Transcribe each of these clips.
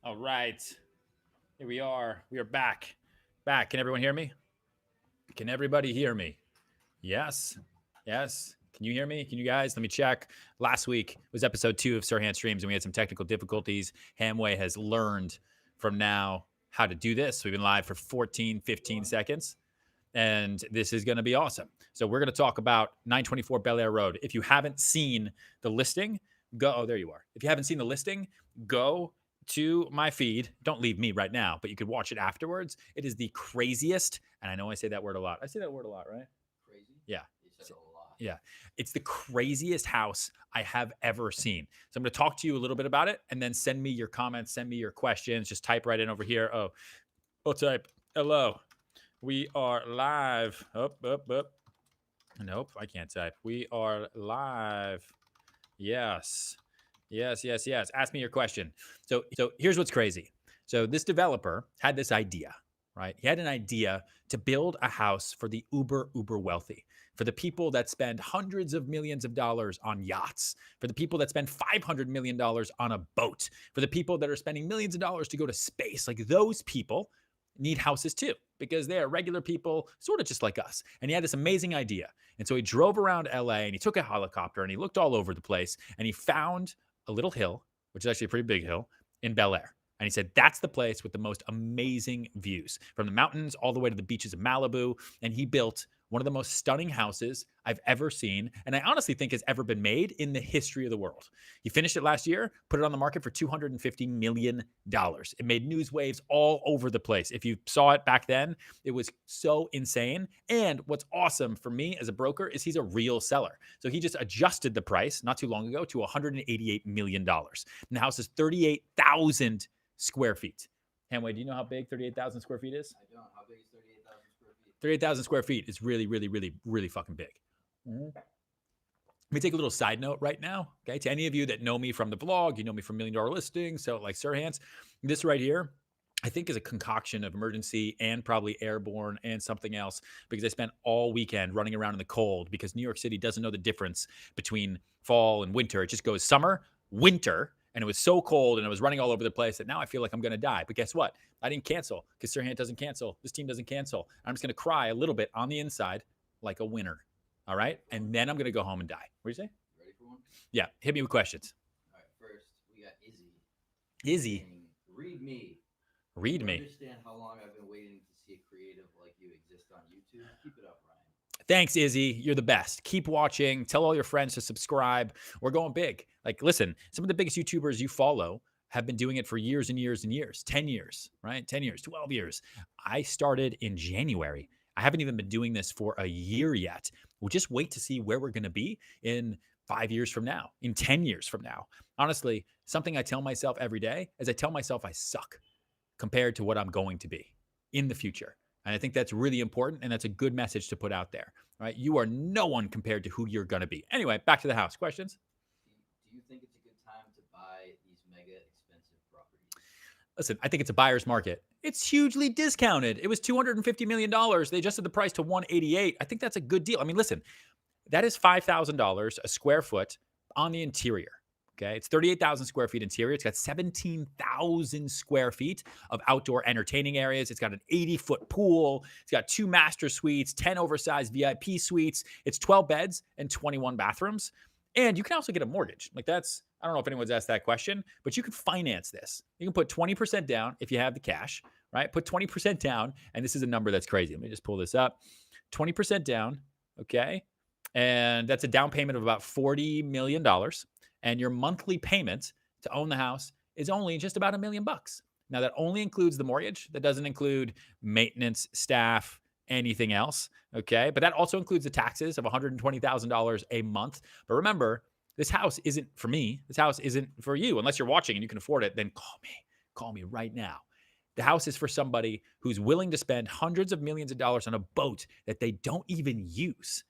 All right. Here we are. We are back. Back. Can everyone hear me? Can everybody hear me? Yes. Yes. Can you hear me? Can you guys? Let me check. Last week was episode 2 of Serhant Streams, and we had some technical difficulties. Hamway has learned from now how to do this. We've been live for 14, 15 seconds, and this is going to be awesome. So we're going to talk about 924 Belair Road. If you haven't seen the listing, go. Oh, there you are. If you haven't seen the listing, go to my feed. Don't leave me right now, but you could watch it afterwards. It is the craziest, and I know I say that word a lot. I say that word a lot, right? Crazy? Yeah. You said it a lot. Yeah. It's the craziest house I have ever seen. So I'm going to talk to you a little bit about it, and then send me your comments, send me your questions. Just type right in over here. Oh, we'll type hello. We are live. Up. Nope, I can't type. We are live. Yes. Yes. Ask me your question. So here's what's crazy. So this developer had this idea, right? He had an idea to build a house for the uber wealthy, for the people that spend hundreds of millions of dollars on yachts, for the people that spend $500 million on a boat, for the people that are spending millions of dollars to go to space. Like those people need houses too, because they are regular people, sort of just like us. And he had this amazing idea. And so he drove around LA and he took a helicopter and he looked all over the place and he found a little hill, which is actually a pretty big hill, in Belair. And he said, that's the place with the most amazing views from the mountains all the way to the beaches of Malibu. And he built one of the most stunning houses I've ever seen, and I honestly think has ever been made in the history of the world. He finished it last year, put it on the market for $250 million. It made news waves all over the place. If you saw it back then, it was so insane. And what's awesome for me as a broker is he's a real seller. So he just adjusted the price not too long ago to $188 million. And the house is 38,000 square feet. Hanway, do you know how big 38,000 square feet is? I don't. How big is 38,000 square feet? 38,000 square feet is really fucking big. Mm-hmm. Let me take a little side note right now. Okay. To any of you that know me from the vlog, you know me from $1 Million Listings. So like Serhant's, this right here, I think is a concoction of emergency and probably airborne and something else, because I spent all weekend running around in the cold because New York City doesn't know the difference between fall and winter. It just goes summer, winter. And it was so cold and I was running all over the place that now I feel like I'm going to die. But guess what? I didn't cancel because Serhant doesn't cancel. This team doesn't cancel. I'm just going to cry a little bit on the inside like a winner. All right. And then I'm going to go home and die. What do you say? You ready for one? Yeah. Hit me with questions. All right. First, we got Izzy. Izzy. Saying, read me. Read You me. understand how long I've been waiting to see a creative like you exist on YouTube? Keep it up, Ryan. Thanks, Izzy. You're the best. Keep watching. Tell all your friends to subscribe. We're going big. Like, listen, some of the biggest YouTubers you follow have been doing it for years and years and years. 10 years, right? 10 years, 12 years. I started in January. I haven't even been doing this for a year yet. We'll just wait to see where we're going to be in 5 years from now, in 10 years from now. Honestly, something I tell myself every day is I tell myself I suck compared to what I'm going to be in the future. And I think that's really important. And that's a good message to put out there, right? You are no one compared to who you're going to be. Anyway, back to the house. Questions? Do you think it's a good time to buy these mega expensive properties? Listen, I think it's a buyer's market. It's hugely discounted. It was $250 million. They adjusted the price to $188. I think that's a good deal. I mean, listen, that is $5,000 a square foot on the interior. Okay. It's 38,000 square feet interior. It's got 17,000 square feet of outdoor entertaining areas. It's got an 80-foot pool. It's got 2 master suites, 10 oversized VIP suites. It's 12 beds and 21 bathrooms. And you can also get a mortgage. Like that's, I don't know if anyone's asked that question, but you can finance this. You can put 20% down if you have the cash, right? Put 20% down. And this is a number that's crazy. Let me just pull this up. 20% down. Okay. And that's a down payment of about $40 million. And your monthly payment to own the house is only just about $1 million. Now, that only includes the mortgage. That doesn't include maintenance, staff, anything else. Okay. But that also includes the taxes of $120,000 a month. But remember, this house isn't for me. This house isn't for you. Unless you're watching and you can afford it, then call me. Call me right now. The house is for somebody who's willing to spend hundreds of millions of dollars on a boat that they don't even use.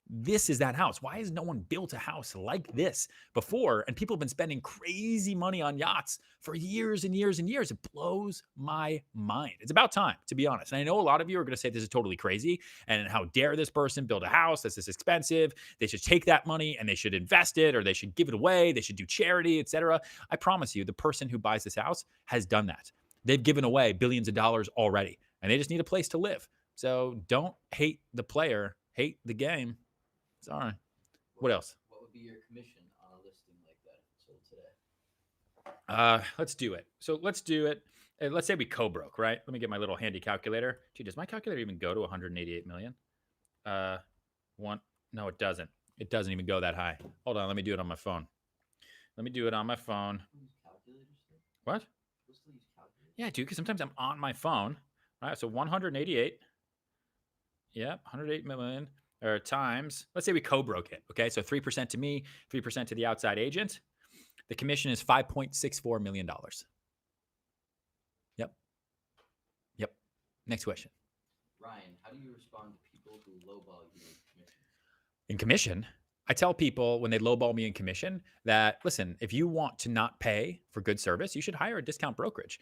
This is that house. Why has no one built a house like this before? And people have been spending crazy money on yachts for years and years and years. It blows my mind. It's about time, to be honest. And I know a lot of you are going to say this is totally crazy. And how dare this person build a house that's this expensive? They should take that money and they should invest it, or they should give it away. They should do charity, etc. I promise you, the person who buys this house has done that. They've given away billions of dollars already, and they just need a place to live. So don't hate the player, hate the game. Sorry. What else? What would be your commission on a listing like that if it sold today? Let's do it. So let's do it. Let's say we co-broke, right? Let me get my little handy calculator. Gee, does my calculator even go to 188 million? One. No, it doesn't. It doesn't even go that high. Hold on. Let me do it on my phone. Let me do it on my phone. What? Yeah, dude, because sometimes I'm on my phone. All right, so 188. Yep, 108 million. Or times, let's say we co-broke it. Okay, so 3% to me, 3% to the outside agent. The commission is $5.64 million. Yep. Yep. Next question. Ryan, how do you respond to people who lowball you in commission? In commission, I tell people when they lowball me in commission that, listen, if you want to not pay for good service, you should hire a discount brokerage.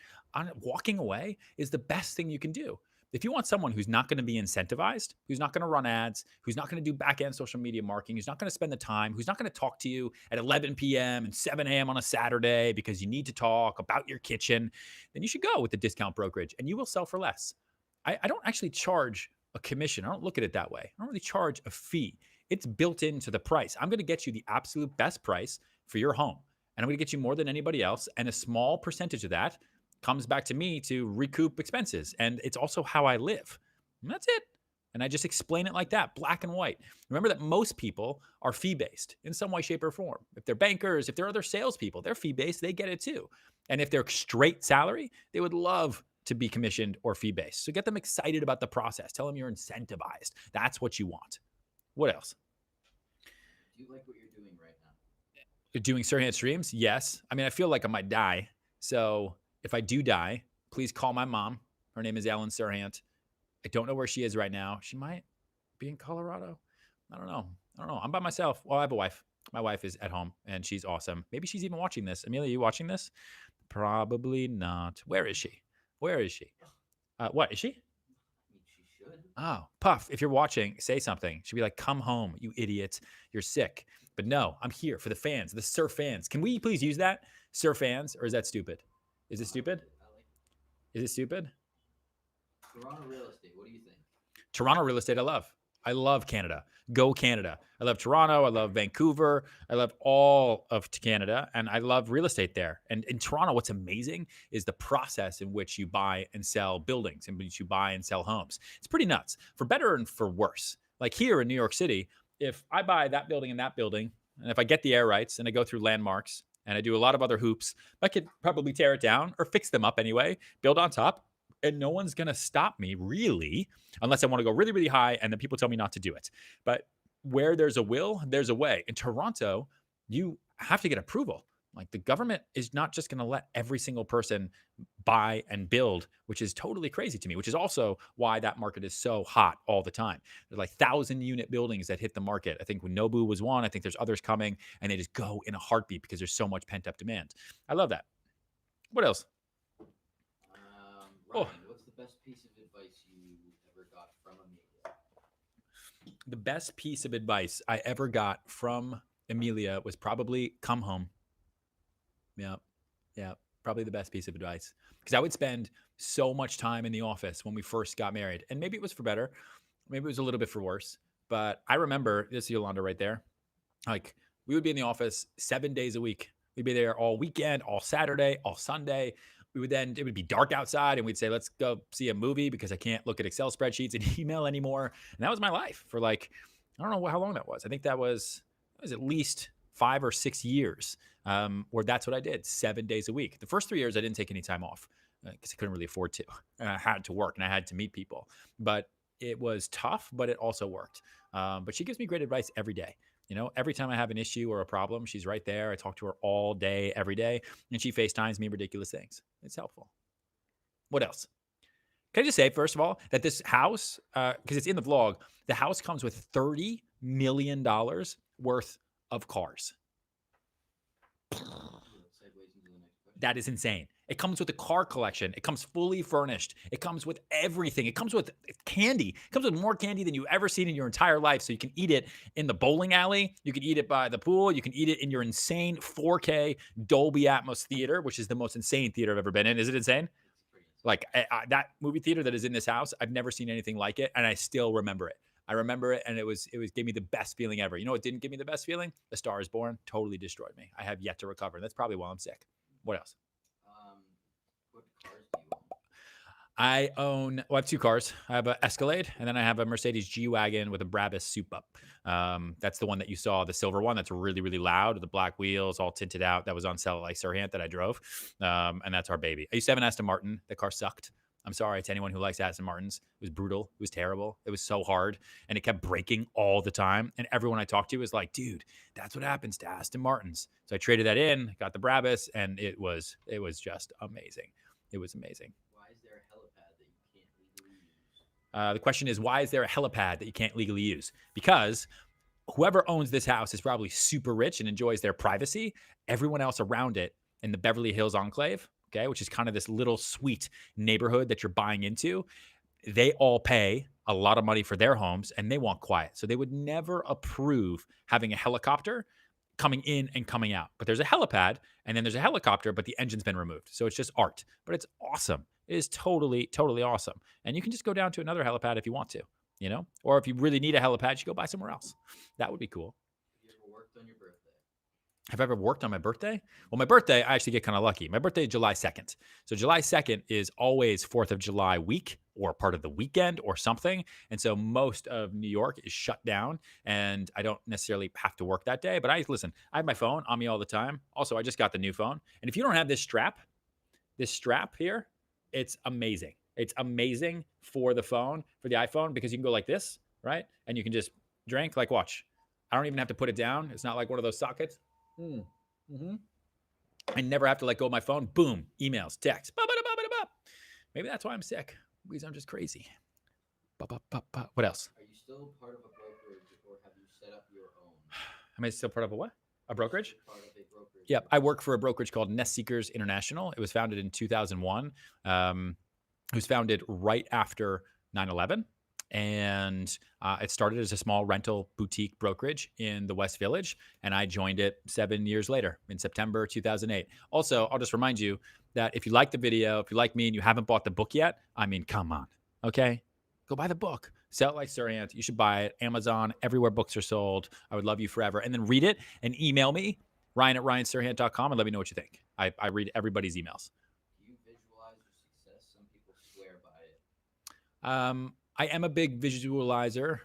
Walking away is the best thing you can do. If you want someone who's not going to be incentivized, who's not going to run ads, who's not going to do back-end social media marketing, who's not going to spend the time, who's not going to talk to you at 11 p.m. and 7 a.m. on a Saturday because you need to talk about your kitchen, then you should go with the discount brokerage and you will sell for less. I don't actually charge a commission. I don't look at it that way. I don't really charge a fee. It's built into the price. I'm going to get you the absolute best price for your home. And I'm going to get you more than anybody else. And a small percentage of that comes back to me to recoup expenses. And it's also how I live. And that's it. And I just explain it like that, black and white. Remember that most people are fee-based in some way, shape, or form. If they're bankers, if they're other salespeople, they're fee-based, they get it too. And if they're straight salary, they would love to be commissioned or fee-based. So get them excited about the process. Tell them you're incentivized. That's what you want. What else? Do you like what you're doing right now? Doing Serhant streams? Yes. I mean, I feel like I might die. So if I do die, please call my mom. Her name is Ellen Serhant. I don't know where she is right now. She might be in Colorado. I don't know. I'm by myself. Well, I have a wife. My wife is at home and she's awesome. Maybe she's even watching this. Amelia, you watching this? Probably not. Where is she? What is she? She should. Oh, Puff, if you're watching, say something. She'd be like, come home, you idiot. You're sick. But no, I'm here for the fans, the Sir fans. Can we please use that? Sir fans, or is that stupid? Is it stupid? Is it stupid? Toronto real estate, what do you think? Toronto real estate, I love. I love Canada. Go Canada. I love Toronto. I love Vancouver. I love all of Canada. And I love real estate there. And in Toronto, what's amazing is the process in which you buy and sell buildings, in which you buy and sell homes. It's pretty nuts, for better and for worse. Like here in New York City, if I buy that building and that building, and if I get the air rights and I go through landmarks and I do a lot of other hoops, I could probably tear it down or fix them up anyway, build on top. And no one's going to stop me, really, unless I want to go really, really high and then people tell me not to do it. But where there's a will, there's a way. In Toronto, you have to get approval. Like the government is not just going to let every single person buy and build, which is totally crazy to me, which is also why that market is so hot all the time. There's like 1,000-unit buildings that hit the market. I think when Nobu was one, I think there's others coming, and they just go in a heartbeat because there's so much pent-up demand. I love that. What else? Ryan, what's the best piece of advice you ever got from Amelia? The best piece of advice I ever got from Amelia was probably come home. Yeah, probably the best piece of advice. Because I would spend so much time in the office when we first got married. And maybe it was for better. Maybe it was a little bit for worse. But I remember, this is Yolanda right there. Like, we would be in the office 7 days a week. We'd be there all weekend, all Saturday, all Sunday. It would be dark outside and we'd say, let's go see a movie because I can't look at Excel spreadsheets and email anymore. And that was my life for like, I don't know how long that was. I think that was at least 5 or 6 years where that's what I did 7 days a week. The first 3 years, I didn't take any time off because I couldn't really afford to. And I had to work and I had to meet people. But it was tough, but it also worked. But she gives me great advice every day. You know, every time I have an issue or a problem, she's right there. I talk to her all day, every day, and she FaceTimes me ridiculous things. It's helpful. What else? Can I just say, first of all, that this house, because it's in the vlog, the house comes with 30 million worth of cars. That segues into the next question. That is insane. It comes with a car collection. It comes fully furnished. It comes with everything. It comes with candy. It comes with more candy than you've ever seen in your entire life. So you can eat it in the bowling alley. You can eat it by the pool. You can eat it in your insane 4K Dolby Atmos theater, which is the most insane theater I've ever been in. Is it insane? It's pretty insane. Like that movie theater that is in this house, I've never seen anything like it, and I still remember it. I remember it, and it gave me the best feeling ever. You know what didn't give me the best feeling? A Star is Born totally destroyed me. I have yet to recover. That's probably why I'm sick. What else? What cars do you own? I have two cars. I have an Escalade, and then I have a Mercedes G-Wagon with a Brabus Soup Up. That's the one that you saw, the silver one that's really, really loud, with the black wheels, all tinted out. That was on sale at like Serhant that I drove. And that's our baby. I used to have an Aston Martin. The car sucked. I'm sorry to anyone who likes Aston Martins. It was brutal. It was terrible. It was so hard, and it kept breaking all the time. And everyone I talked to was like, dude, that's what happens to Aston Martins. So I traded that in, got the Brabus, and it was just amazing. It was amazing. Why is there a helipad that you can't legally use? The question is, why is there a helipad that you can't legally use? Because whoever owns this house is probably super rich and enjoys their privacy. Everyone else around it in the Beverly Hills Enclave, okay, which is kind of this little sweet neighborhood that you're buying into, they all pay a lot of money for their homes and they want quiet. So they would never approve having a helicopter coming in and coming out. But there's a helipad and then there's a helicopter, but the engine's been removed. So it's just art, but it's awesome. It is totally, totally awesome. And you can just go down to another helipad if you want to, you know, or if you really need a helipad, you go buy somewhere else. That would be cool. Have you ever worked on your birthday? Have I ever worked on my birthday? Well, my birthday, I actually get kind of lucky. My birthday is July 2nd. So July 2nd is always 4th of July week or part of the weekend or something. And so most of New York is shut down and I don't necessarily have to work that day. But I have my phone on me all the time. Also, I just got the new phone. And if you don't have this strap here, it's amazing. It's amazing for the phone, for the iPhone, because you can go like this, right? And you can just drink, like watch. I don't even have to put it down. It's not like one of those sockets. Mm-hmm. I never have to let go of my phone. Boom, emails, text. Maybe that's why I'm sick, because I'm just crazy. What else? Are you still part of a brokerage or have you set up your own? Am I still part of a what? A brokerage? Part of a brokerage. Yep. I work for a brokerage called Nest Seekers International. It was founded in 2001. It was founded right after 9/11. And it started as a small rental boutique brokerage in the West Village. And I joined it 7 years later in September 2008. Also, I'll just remind you that if you like the video, if you like me and you haven't bought the book yet, I mean, come on, okay? Go buy the book. Sell It Like Serhant. You should buy it. Amazon, everywhere books are sold. I would love you forever. And then read it and email me, ryan@ryanserhant.com, and let me know what you think. I read everybody's emails. Do you visualize your success? Some people swear by it. I am a big visualizer.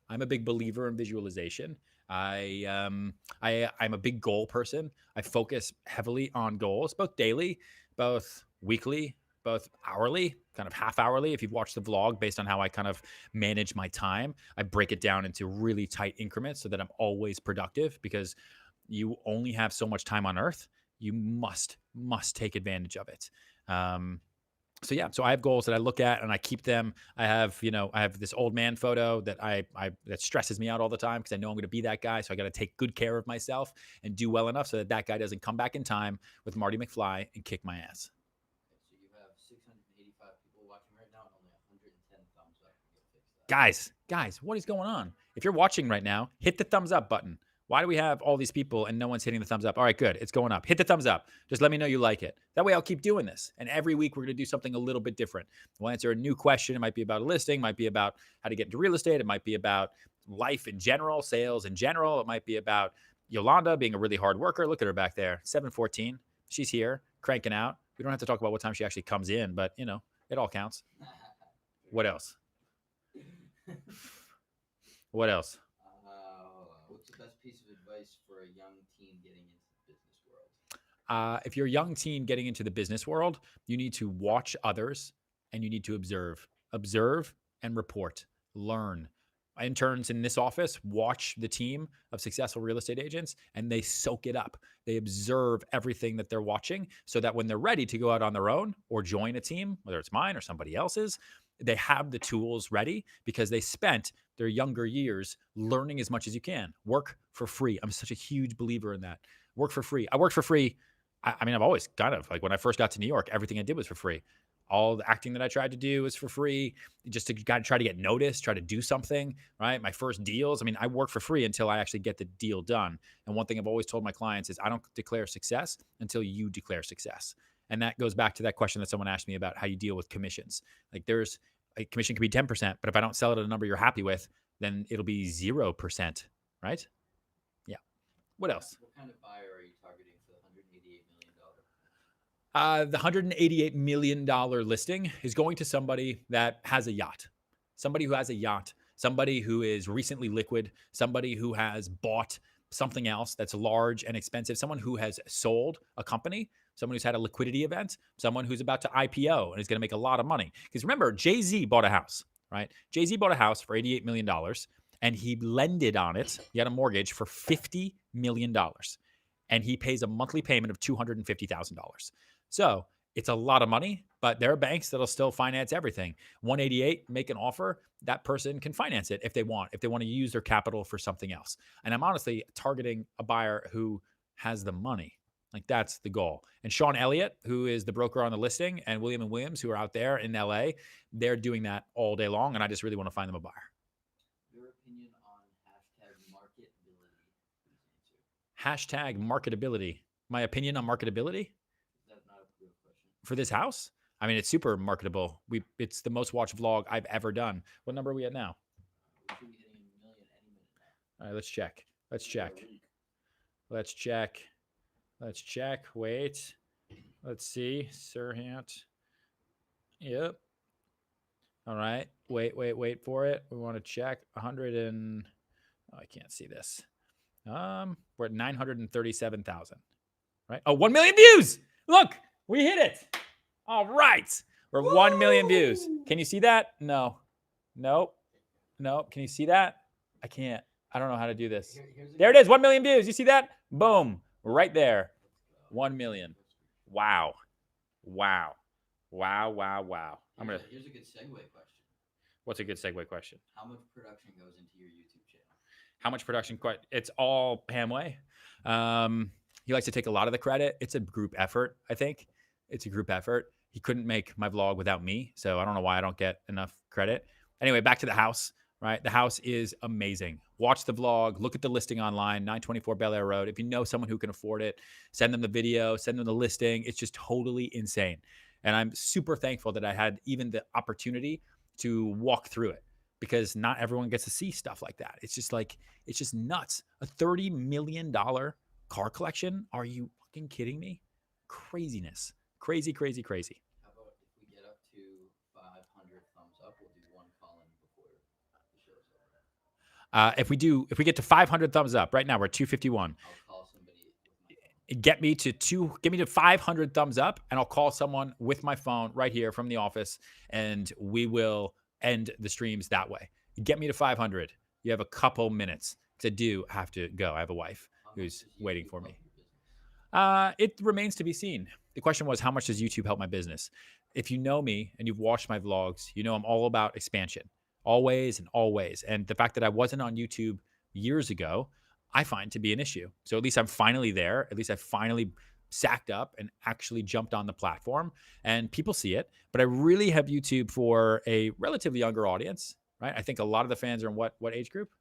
I'm a big believer in visualization. I'm a big goal person. I focus heavily on goals, both daily, both weekly, both hourly, kind of half hourly. If you've watched the vlog, based on how I kind of manage my time, I break it down into really tight increments so that I'm always productive, because you only have so much time on earth. You must take advantage of it. So I have goals that I look at and I keep them. I have this old man photo that that stresses me out all the time, because I know I'm going to be that guy. So I got to take good care of myself and do well enough so that guy doesn't come back in time with Marty McFly and kick my ass. So you have 685 people watching right now and only 110 thumbs up. Fix that. Guys, what is going on? If you're watching right now, hit the thumbs up button. Why do we have all these people and no one's hitting the thumbs up? All right, good. It's going up. Hit the thumbs up. Just let me know you like it. That way I'll keep doing this. And every week we're going to do something a little bit different. We'll answer a new question. It might be about a listing. It might be about how to get into real estate. It might be about life in general, sales in general. It might be about Yolanda being a really hard worker. Look at her back there, 7:14. She's here, cranking out. We don't have to talk about what time she actually comes in, but, it all counts. What else? What else? What's the best piece of advice for a young teen getting into the business world? If you're a young teen getting into the business world, you need to watch others and you need to observe and report, learn, interns in this office watch the team of successful real estate agents and they soak it up. They observe everything that they're watching so that when they're ready to go out on their own or join a team, whether it's mine or somebody else's, they have the tools ready because they spent their younger years learning as much as you can. Work for free. I'm such a huge believer in that. Work for free. I worked for free. I mean, I've always kind of like when I first got to New York, everything I did was for free. All the acting that I tried to do was for free, just to try to get noticed, try to do something, right? My first deals, I mean, I work for free until I actually get the deal done. And one thing I've always told my clients is I don't declare success until you declare success. And that goes back to that question that someone asked me about how you deal with commissions. Like there's a commission could be 10%, but if I don't sell it at a number you're happy with, then it'll be 0%, right? Yeah. What else? What kind of buyer are you targeting for the $188 million? The $188 million listing is going to somebody that has a yacht, somebody who has a yacht, somebody who is recently liquid, somebody who has bought something else that's large and expensive, someone who has sold a company, someone who's had a liquidity event, someone who's about to IPO and is going to make a lot of money. Because remember, Jay-Z bought a house, right? Jay-Z bought a house for $88 million and he lended on it. He had a mortgage for $50 million and he pays a monthly payment of $250,000. So it's a lot of money, but there are banks that'll still finance everything. 188, make an offer. That person can finance it if they want to use their capital for something else. And I'm honestly targeting a buyer who has the money. Like that's the goal. And Sean Elliott, who is the broker on the listing, and William and Williams, who are out there in LA, they're doing that all day long. And I just really want to find them a buyer. Your opinion on #marketability? Hashtag marketability. My opinion on marketability? Is that not a real question? For this house? I mean, it's super marketable. It's the most watched vlog I've ever done. What number are we at now? We should be hitting 1 million any minute now. All right, let's check. Let's check. Wait. Let's see. Serhant. Yep. All right. Wait for it. We want to check 100 and I can't see this. We're at 937,000. Right? Oh, 1 million views. Look, we hit it. All right. We're 1 million views. Can you see that? No. Nope. Can you see that? I can't. I don't know how to do this. There it is. 1 million views. You see that? Boom. Right there. 1 million. Wow. Here's a good segue question. What's a good segue question? How much production goes into your YouTube channel? How much production? It's all Hamway. He likes to take a lot of the credit. It's a group effort, I think. It's a group effort. He couldn't make my vlog without me, so I don't know why I don't get enough credit. Anyway, back to the house, right? The house is amazing. Watch the vlog. Look at the listing online, 924 Belair Road. If you know someone who can afford it, send them the video, send them the listing. It's just totally insane. And I'm super thankful that I had even the opportunity to walk through it because not everyone gets to see stuff like that. It's just nuts. A $30 million car collection? Are you fucking kidding me? Craziness. Crazy. How about if we get up to 500 thumbs up, we'll do one call-in before the show's over. If we get to 500 thumbs up, right now we're at 251. I'll call somebody with my phone. Get me to 500 thumbs up, and I'll call someone with my phone right here from the office, and we will end the streams that way. Get me to 500. You have a couple minutes because I do have to go. I have a wife who's waiting for me. It remains to be seen. The question was, how much does YouTube help my business? If you know me and you've watched my vlogs, you know I'm all about expansion, always and always. And the fact that I wasn't on YouTube years ago, I find to be an issue. So at least I'm finally there. At least I finally sacked up and actually jumped on the platform and people see it. But I really have YouTube for a relatively younger audience, right? I think a lot of the fans are in what age group?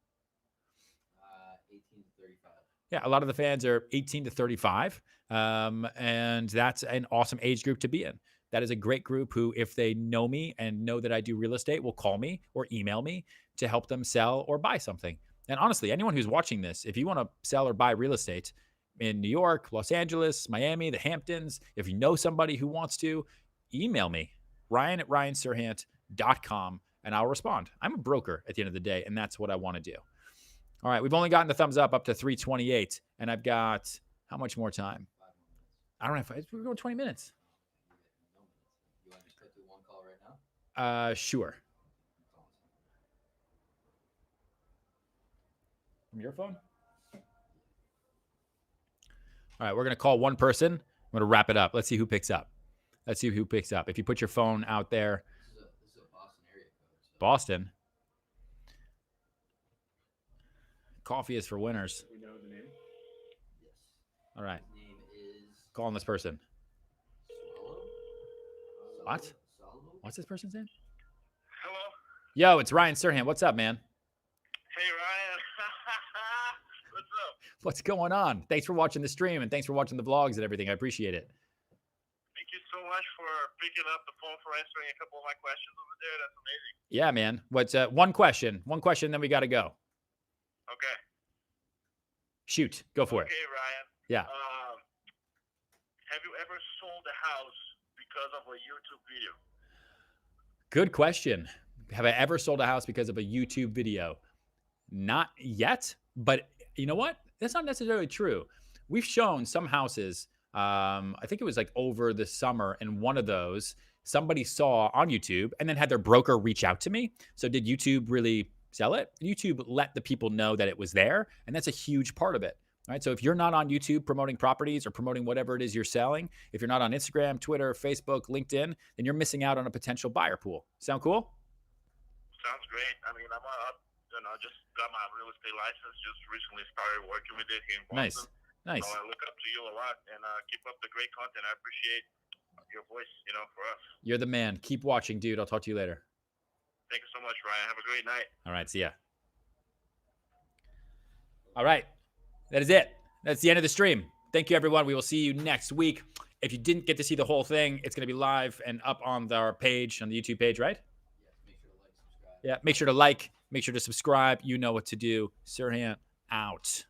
18 to 35. Yeah, a lot of the fans are 18 to 35. And that's an awesome age group to be in. That is a great group who, if they know me and know that I do real estate, will call me or email me to help them sell or buy something. And honestly, anyone who's watching this, if you want to sell or buy real estate in New York, Los Angeles, Miami, the Hamptons, if you know somebody who wants to, email me, ryan@ryanserhant.com, and I'll respond. I'm a broker at the end of the day, and that's what I want to do. All right, we've only gotten the thumbs up to 328, and I've got how much more time? 5 more minutes. I don't know if we're going 20 minutes. You want to just go through one call right now? Sure. From your phone? All right, we're going to call one person. I'm going to wrap it up. Let's see who picks up. Let's see who picks up. If you put your phone out there. This is a Boston area code. So. Boston. Coffee is for winners. We know the name? Yes. All right. His name is Calling this person. Swallow. What? Swallow? What's this person's name? Hello. Yo, it's Ryan Serhant. What's up, man? Hey, Ryan. What's up? What's going on? Thanks for watching the stream and thanks for watching the vlogs and everything. I appreciate it. Thank you so much for picking up the phone, for answering a couple of my questions over there. That's amazing. Yeah, man. What's one question? One question, then we got to go. Okay. Shoot. Go for it. Okay, Ryan. Yeah. Have you ever sold a house because of a YouTube video? Good question. Have I ever sold a house because of a YouTube video? Not yet, but you know what? That's not necessarily true. We've shown some houses. I think it was like over the summer, and one of those somebody saw on YouTube and then had their broker reach out to me. So did YouTube really sell it? YouTube let the people know that it was there, and that's a huge part of it. Right? So if you're not on YouTube promoting properties or promoting whatever it is you're selling, if you're not on Instagram, Twitter, Facebook, LinkedIn, then you're missing out on a potential buyer pool. Sound cool? Sounds great. I mean, just got my real estate license. Just recently started working with it here in Boston. Nice. So I look up to you a lot, and keep up the great content. I appreciate your voice, for us. You're the man. Keep watching, dude. I'll talk to you later. Thank you so much, Ryan. Have a great night. All right. See ya. All right. That is it. That's the end of the stream. Thank you, everyone. We will see you next week. If you didn't get to see the whole thing, it's going to be live and up on our page, on the YouTube page, right? Yes. Make sure to like, subscribe. Yeah. Make sure to like. Make sure to subscribe. You know what to do. Serhant out.